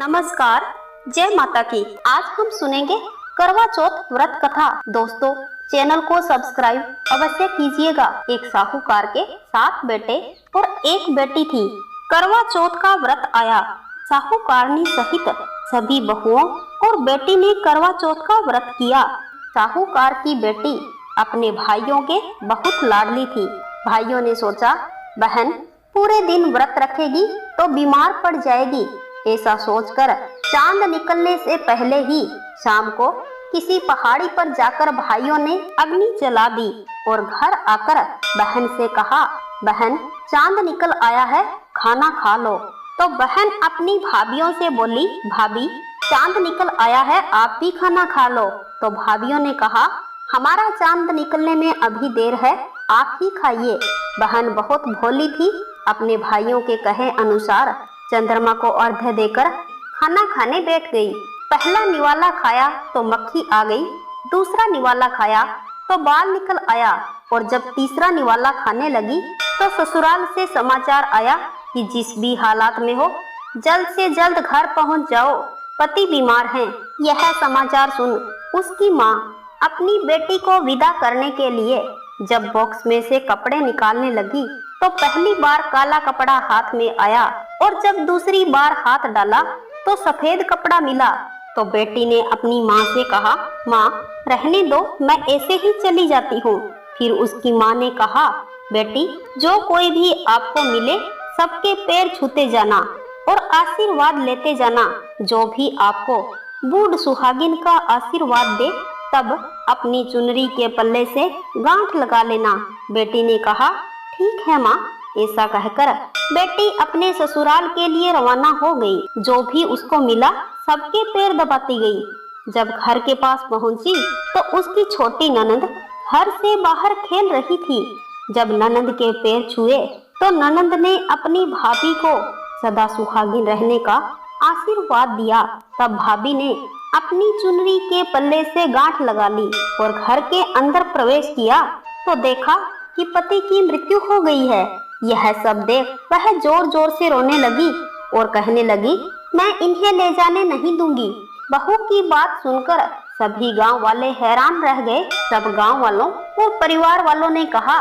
नमस्कार, जय माता की। आज हम सुनेंगे करवा चौथ व्रत कथा। दोस्तों, चैनल को सब्सक्राइब अवश्य कीजिएगा। एक साहूकार के 7 बेटे और 1 बेटी थी। करवा चौथ का व्रत आया। साहूकारनी सहित सभी बहुओं और बेटी ने करवा चौथ का व्रत किया। साहूकार की बेटी अपने भाइयों के बहुत लाडली थी। भाइयों ने सोचा, बहन पूरे दिन व्रत रखेगी तो बीमार पड़ जाएगी। ऐसा सोचकर चांद निकलने से पहले ही शाम को किसी पहाड़ी पर जाकर भाइयों ने अग्नि जला दी और घर आकर बहन से कहा, बहन चांद निकल आया है, खाना खा लो। तो बहन अपनी भाभियों से बोली, भाभी चांद निकल आया है, आप भी खाना खा लो। तो भाभियों ने कहा, हमारा चांद निकलने में अभी देर है, आप ही खाइए। बहन बहुत भोली थी। अपने भाइयों के कहे अनुसार चंद्रमा को अर्घ्य देकर खाना खाने बैठ गई। पहला निवाला खाया तो मक्खी आ गई, दूसरा निवाला खाया तो बाल निकल आया और जब तीसरा निवाला खाने लगी तो ससुराल से समाचार आया कि जिस भी हालात में हो जल्द से जल्द घर पहुंच जाओ, पति बीमार हैं। यह समाचार सुन उसकी माँ अपनी बेटी को विदा करने के लिए जब बॉक्स में से कपड़े निकालने लगी तो पहली बार काला कपड़ा हाथ में आया और जब दूसरी बार हाथ डाला तो सफेद कपड़ा मिला। तो बेटी ने अपनी माँ से कहा, माँ रहने दो, मैं ऐसे ही चली जाती हूँ। फिर उसकी माँ ने कहा, बेटी जो कोई भी आपको मिले सबके पैर छूते जाना और आशीर्वाद लेते जाना। जो भी आपको बूढ़ सुहागिन का आशीर्वाद दे तब अपनी चुनरी के पल्ले से गांठ लगा लेना। बेटी ने कहा, ठीक है माँ। ऐसा कहकर बेटी अपने ससुराल के लिए रवाना हो गई। जो भी उसको मिला सबके पैर दबाती गई। जब घर के पास पहुंची तो उसकी छोटी ननंद घर से बाहर खेल रही थी। जब ननंद के पैर छुए तो ननंद ने अपनी भाभी को सदा सुहागिन रहने का आशीर्वाद दिया। तब भाभी ने अपनी चुनरी के पल्ले से गांठ लगा ली और घर के अंदर प्रवेश किया तो देखा कि पति की मृत्यु हो गई है। यह सब देख वह जोर जोर से रोने लगी और कहने लगी, मैं इन्हें ले जाने नहीं दूंगी। बहू की बात सुनकर सभी गांव वाले हैरान रह गए। सब गांव वालों और परिवार वालों ने कहा,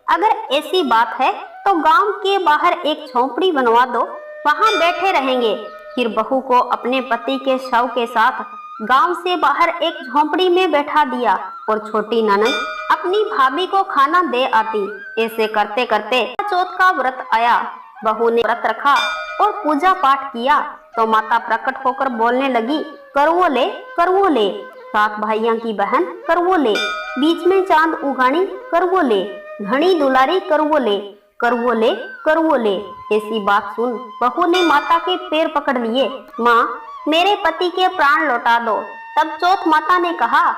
अगर ऐसी बात है तो गांव के बाहर एक झोंपड़ी बनवा दो, वहां बैठे रहेंगे। फिर बहू को अपने पति के शव के साथ गांव से बाहर एक झोंपड़ी में बैठा दिया और छोटी ननद अपनी भाभी को खाना दे आती। ऐसे करते करते चौथ का व्रत आया। बहू ने व्रत रखा और पूजा पाठ किया तो माता प्रकट होकर बोलने लगी, करवो ले, करवो ले। 7 भाइयों की बहन करवो ले, बीच में चांद उगानी करवो ले, घनी दुलारी करवो ले, करवो ले, करवो ले। ऐसी बात सुन बहू ने माता के पैर पकड़ लिए, माँ मेरे पति के प्राण लौटा दो। तब चौथ माता ने कहा,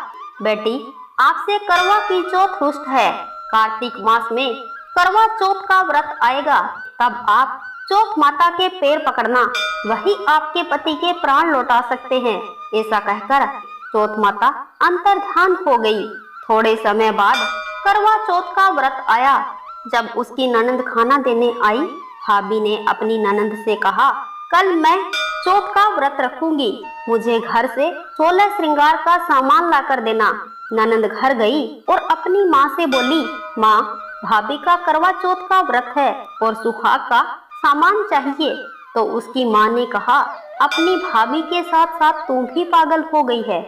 बेटी आपसे करवा की चौथ रुष्ट है। कार्तिक मास में करवा चौथ का व्रत आएगा, तब आप चौथ माता के पैर पकड़ना, वही आपके पति के प्राण लौटा सकते हैं। ऐसा कहकर चौथ माता अंतर्धान हो गई। थोड़े समय बाद करवा चौथ का व्रत आया। जब उसकी ननंद खाना देने आई, भाभी ने अपनी ननंद से कहा, कल मैं चौथ का व्रत रखूंगी, मुझे घर से 16 श्रृंगार का सामान ला कर देना। ननंद घर गई और अपनी माँ से बोली, माँ भाभी का करवा चौथ का व्रत है और सुहाग का सामान चाहिए। तो उसकी माँ ने कहा, अपनी भाभी के साथ साथ तू भी पागल हो गई है।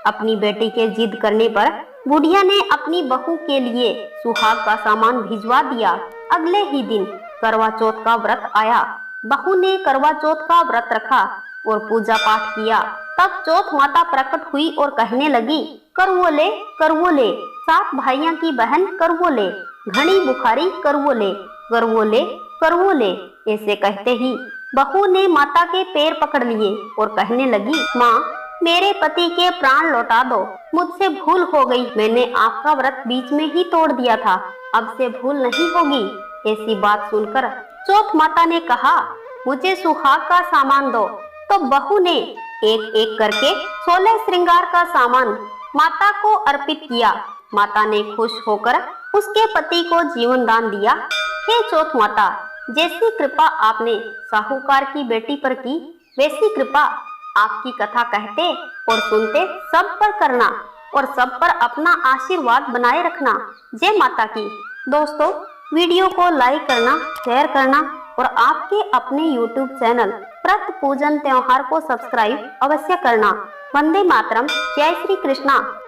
अपनी बेटी के जिद करने पर बुढ़िया ने अपनी बहू के लिए सुहाग का सामान भिजवा दिया। अगले ही दिन करवा चौथ का व्रत आया। बहू ने करवा चौथ का व्रत रखा और पूजा पाठ किया। तब चौथ माता प्रकट हुई और कहने लगी, करवो ले, करवो ले। 7 भाइयों की बहन करवो ले, घनी बुखारी करवो ले, करवो ले, करवो ले। ऐसे कहते ही बहू ने माता के पैर पकड़ लिए और कहने लगी, माँ मेरे पति के प्राण लौटा दो, मुझसे भूल हो गई, मैंने आपका व्रत बीच में ही तोड़ दिया था, अब से भूल नहीं होगी। ऐसी बात सुनकर चौथ माता ने कहा, मुझे सुहाग का सामान दो। तो बहू ने एक एक करके 16 श्रृंगार का सामान माता को अर्पित किया। माता ने खुश होकर उसके पति को जीवन दान दिया। हे चौथ माता, जैसी कृपा आपने साहूकार की बेटी पर की, वैसी कृपा आपकी कथा कहते और सुनते सब पर करना और सब पर अपना आशीर्वाद बनाए रखना। जय माता की। दोस्तों, वीडियो को लाइक करना, शेयर करना और आपके अपने YouTube चैनल व्रत पूजन त्योहार को सब्सक्राइब अवश्य करना। वंदे मातरम। जय श्री कृष्णा।